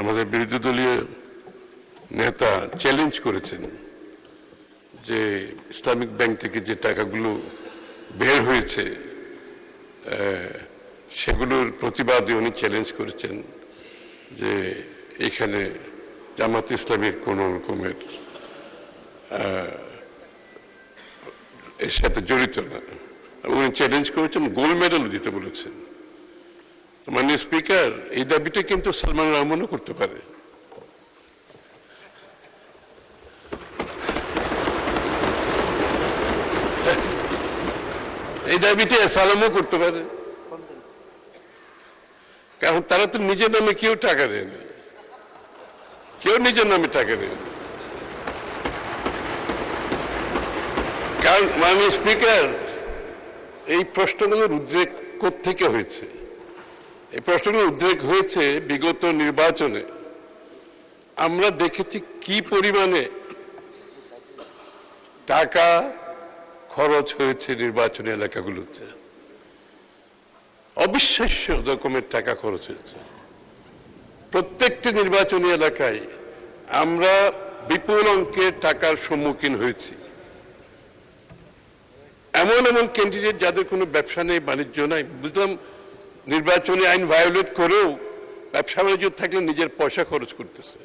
আমাদের বিরোধী দলীয় নেতা চ্যালেঞ্জ করেছেন যে ইসলামিক ব্যাংক থেকে যে টাকাগুলো বের হয়েছে সেগুলোর প্রতিবাদে উনি চ্যালেঞ্জ করেছেন যে এখানে জামাত ইসলামের কোন রকমের এর সাথে জড়িত না। উনি চ্যালেঞ্জ করেছেন, গোল্ড মেডেল দিতে বলেছেন। মাননীয় স্পিকার, এই দাবিটা কিন্তু সালমান রহমানও করতে পারে। এই দাবিটা সালামও করতে পারে, কারণ তারা তো নিজের নামে কেউ টাকা নেয়নি, কেউ নিজের নামে টাকা নেয়নি। কারণ মাননীয় স্পিকার, এই প্রশ্নগুলোর উদ্রেক কোত্থেকে হয়েছে? এই প্রশ্নগুলোর উদ্রেক হয়েছে বিগত নির্বাচনে। আমরা দেখেছি কি পরিমাণে টাকা খরচ হয়েছে নির্বাচনী এলাকাগুলোতে। অবিশ্বাস্য রকমের টাকা খরচ হয়েছে। প্রত্যেকটি নির্বাচনী এলাকায় আমরা বিপুল অঙ্কের টাকার সম্মুখীন হয়েছি। এমন এমন ক্যান্ডিডেট যাদের কোনো ব্যবসা নেই, বাণিজ্য নাই, বুঝলাম নির্বাচনী আইন ভায়োলেট করেও ব্যবসা বাণিজ্য থাকলে নিজের পয়সা খরচ করতেছে।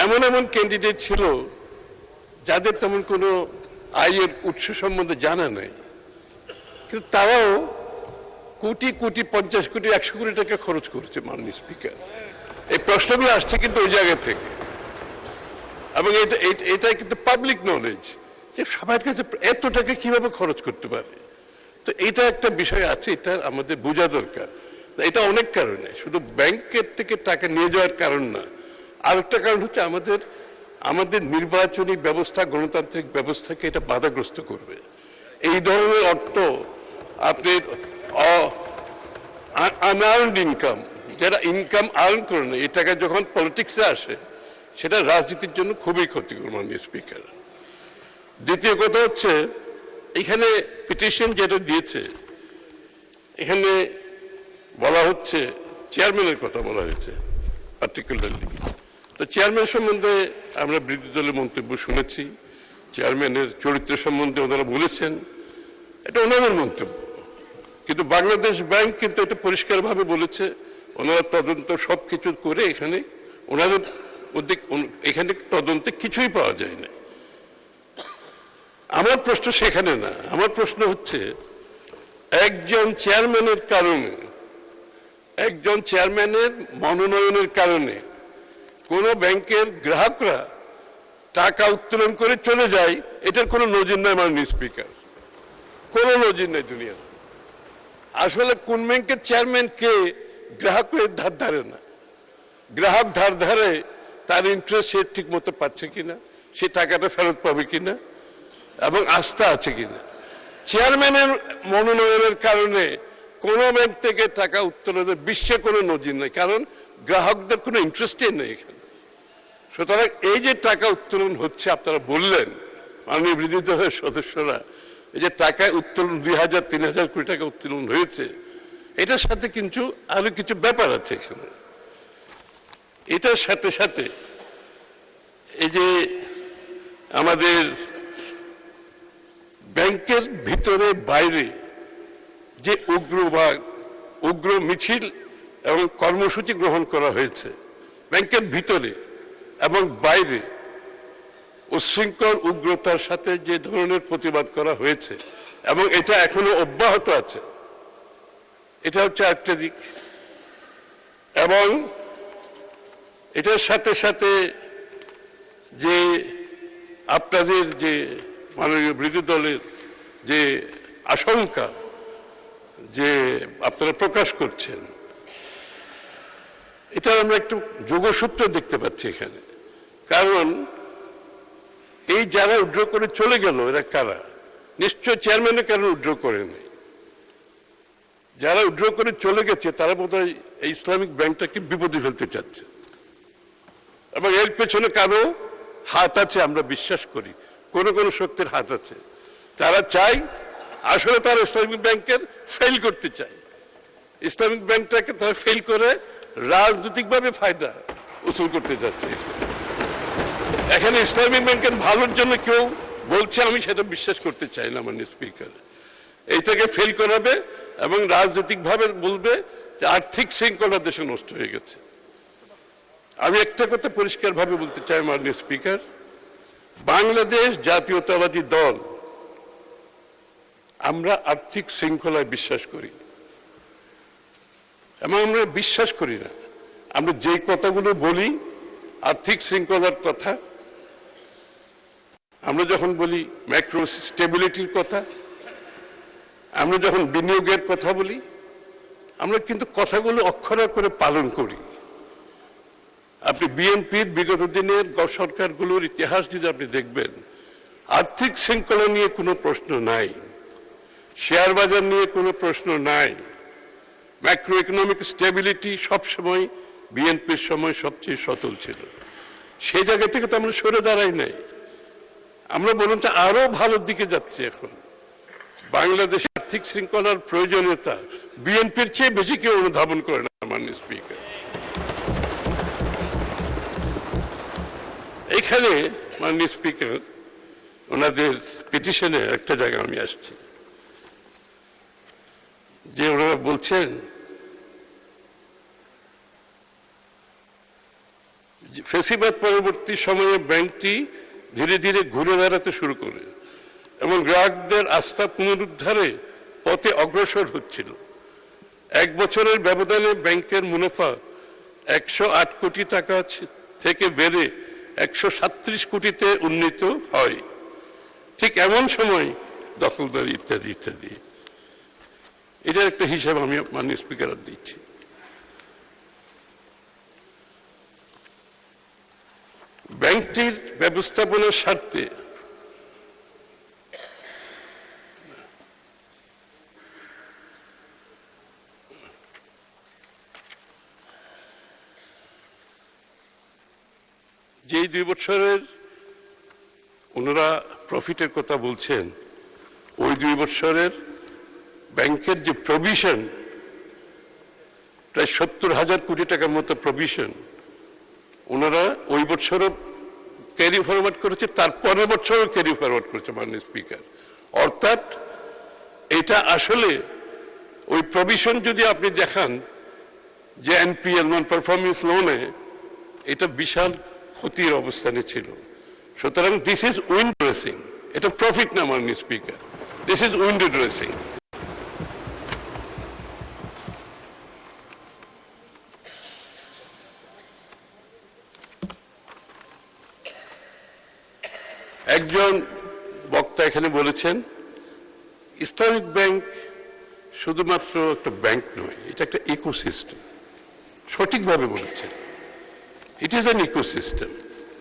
এমন এমন ক্যান্ডিডেট ছিল যাদের তেমন কোনো আয়ের উৎস সম্বন্ধে জানা নাই, কিন্তু তারাও কোটি কোটি, 50 কোটি, 100 কোটি টাকা খরচ করেছে। মাননীয় স্পিকার, এই প্রশ্নগুলো আসছে কিন্তু ওই জায়গা থেকে, এবং এটা কিন্তু পাবলিক নলেজ যে সবার কাছে এত টাকা কিভাবে খরচ করতে পারে। তো এটা একটা বিষয় আছে, এটা আমাদের বোঝা দরকার। এটা অনেক কারণে, শুধু ব্যাংকের থেকে টাকা নিয়ে যাওয়ার কারণ না। আরেকটা কারণ হচ্ছে আমাদের নির্বাচনী ব্যবস্থা, গণতান্ত্রিক ব্যবস্থাকে এটা বাধাগ্রস্ত করবে। এই ধরনের অর্থ আপনি আনআর্নড ইনকাম, যারা ইনকাম আর্ন করে না, এই টাকা যখন পলিটিক্সে আসে সেটা রাজনীতির জন্য খুবই ক্ষতিকর। মাননীয় স্পিকার, দ্বিতীয় কথা হচ্ছে, এখানে পিটিশন যেটা দিয়েছে, এখানে বলা হচ্ছে চেয়ারম্যানের কথা বলা হয়েছে পার্টিকুলারলি। তো চেয়ারম্যান সম্বন্ধে আমরা বিরোধী দলের মন্তব্য শুনেছি। চেয়ারম্যানের চরিত্র সম্বন্ধে ওনারা বলেছেন, এটা ওনাদের মন্তব্য, কিন্তু বাংলাদেশ ব্যাংক কিন্তু এটা পরিষ্কারভাবে বলেছে ওনারা তদন্ত সবকিছু করে এখানে ওনাদের এখানে তদন্তে কিছুই পাওয়া যায় না। আমার প্রশ্ন সেখানে না, আমার প্রশ্ন হচ্ছে একজন চেয়ারম্যানের কারণে, একজন চেয়ারম্যানের মনোনয়নের কারণে কোন ব্যাংকের গ্রাহকরা টাকা উত্তোলন করে চলে যায়, এটার কোনো নজির নাই। মাননীয় স্পিকার, কোনো নজির নাই দুনিয়াতে। আসলে কোন ব্যাংকের চেয়ারম্যান কে গ্রাহকের ধার ধারে না, গ্রাহক ধার ধারে, তার ইন্টারেস্ট সে ঠিক মতো পাচ্ছে কিনা, সে টাকাটা ফেরত পাবে কিনা, এবং আস্থা আছে কিনা। চেয়ারম্যানের মনোনয়নের কারণে কোন ব্যাংক থেকে টাকা উত্তোলনের বিশ্বে কোনো নজির নেই, কারণ গ্রাহকদের কোনো ইন্টারেস্টই নেই এখানে। সুতরাং এই যে টাকা উত্তোলন হচ্ছে, আপনারা বললেন মাননীয় বিরোধী দলের সদস্যরা, এই যে টাকা উত্তোলন 2000-3000 কোটি টাকা উত্তোলন হয়েছে, এটার সাথে কিন্তু আরো কিছু ব্যাপার আছে এখানে। এটার সাথে সাথে এই যে আমাদের ব্যাংকের ভিতরে বাইরে যে উগ্র মিছিল এবং কর্মসূচি গ্রহণ করা হয়েছে, ব্যাংকের ভিতরে এবং বাইরে উচ্ছৃঙ্খল উগ্রতার সাথে যে ধরনের প্রতিবাদ করা হয়েছে, এবং এটা এখনো অব্যাহত আছে, এটা হচ্ছে একটা দিক। এবং এটার সাথে সাথে যে আপনাদের যে মাননীয় বিরোধী দলের যে আশঙ্কা যে আপনারা প্রকাশ করছেন, এটা আমরা একটু যোগসূত্র দেখতে পাচ্ছি এখানে। কারণ এই যারা উইথড্র করে চলে গেল, এরা কারা? নিশ্চয় চেয়ারম্যানের কারণে উইথড্র করে নেই। যারা উইথড্র করে চলে গেছে তারা বোধহয় এই ইসলামিক ব্যাংকটাকে বিপদে ফেলতে চাচ্ছে, এবং এর পেছনে কারো হাত আছে। আমরা বিশ্বাস করি কোন কোন শক্তির হাত আছে। তারা চায়, আসলে তারা ইসলামিক ব্যাংকের ফেল করতে চায়। ইসলামিক ব্যাংকটাকে তারা ফেল করে রাজনৈতিকভাবে ফায়দা উসুল করতে যাচ্ছে। এখানে ইসলামী ব্যাংকের ভালোর জন্য কেউ বলছে, আমি সেটা বিশ্বাস করতে চাই না মাননীয় স্পিকার। এইটাকে ফেল করাবে এবং রাজনৈতিকভাবে বলবে যে আর্থিক শৃঙ্খলা দেশে নষ্ট হয়ে গেছে। আমি একটা কথা পরিষ্কারভাবে বলতে চাই মাননীয় স্পিকার, বাংলাদেশ জাতীয়তাবাদী দল আমরা আর্থিক শৃঙ্খলায় বিশ্বাস করি এবং আমরা বিশ্বাস করি না আমরা যে কথাগুলো বলি আর্থিক শৃঙ্খলার কথা, আমরা যখন বলি ম্যাক্রো স্টেবিলিটির কথা, আমরা যখন বিনিয়োগের কথা বলি, আমরা কিন্তু কথাগুলো অক্ষরে অক্ষরে পালন করি। আপনি বিএনপির বিগত দিনের সরকারগুলোর ইতিহাস যদি আপনি দেখবেন, আর্থিক শৃঙ্খলা নিয়ে কোনো প্রশ্ন নাই, শেয়ার বাজার নিয়ে কোনো প্রশ্ন নাই, ম্যাক্রো ইকোনমিক স্টেবিলিটি সবসময় বিএনপির সময় সবচেয়ে সচল ছিল। সেই জায়গা থেকে তো আমরা সরে দাঁড়াই নাই, আমরা বলুন তো আরো ভালোর দিকে যাচ্ছে। এখন বাংলাদেশে আর্থিক শৃঙ্খলার প্রয়োজনীয়তা বিএনপির চেয়ে বেশি কেউ অনুধাবন করে না মাননীয় স্পিকার। এখানে মাননীয় স্পিকার ওনাদের পিটিশনে একটা জায়গা আমি আসছি, যে ওনারা বলছেন ফ্যাসিবাদ পরবর্তী সময়ে ব্যাংকটি ধীরে ধীরে ঘুরে দাঁড়াতে শুরু করে এবং গ্রাহকদের আস্থা পুনরুদ্ধারে পথে অগ্রসর হচ্ছিল। 1 বছরের ব্যবধানে ব্যাংকের মুনাফা 108 কোটি টাকা থেকে বেড়ে 137 কোটিতে উন্নীত হয়। ঠিক এমন সময় দখলদারি ইত্যাদি ইত্যাদি, এটার একটা হিসাব আমি মাননীয় স্পিকার দিচ্ছি। ব্যাংকটির ব্যবস্থাপনার স্বার্থে যে 2 বছরের ওনারা প্রফিটের কথা বলছেন, ওই 2 বছরের ব্যাংকের যে প্রভিশন, প্রায় 70,000 কোটি টাকার মতো প্রভিশন ওনারা ওই বছরও ক্যারি ফরওয়ার্ড করেছে, তার পরের বছরও ক্যারি ফরওয়ার্ড করেছে মাননীয় স্পিকার। অর্থাৎ এটা আসলে ওই প্রভিশন যদি আপনি দেখান যে এনপিএল নন পারফরমেন্স লোনে, এটা বিশাল ক্ষতির অবস্থানে ছিল। সুতরাং দিস ইজ উইন্ড ড্রেসিং, এটা প্রফিট না মাননীয় speaker, this is wind dressing. একজন বক্তা এখানে বলেছেন ইসলামিক ব্যাংক শুধুমাত্র একটা ব্যাংক নয়, এটা একটা ইকোসিস্টেম। সঠিকভাবে বলেছেন, ইট ইজ অ্যান ইকোসিস্টেম।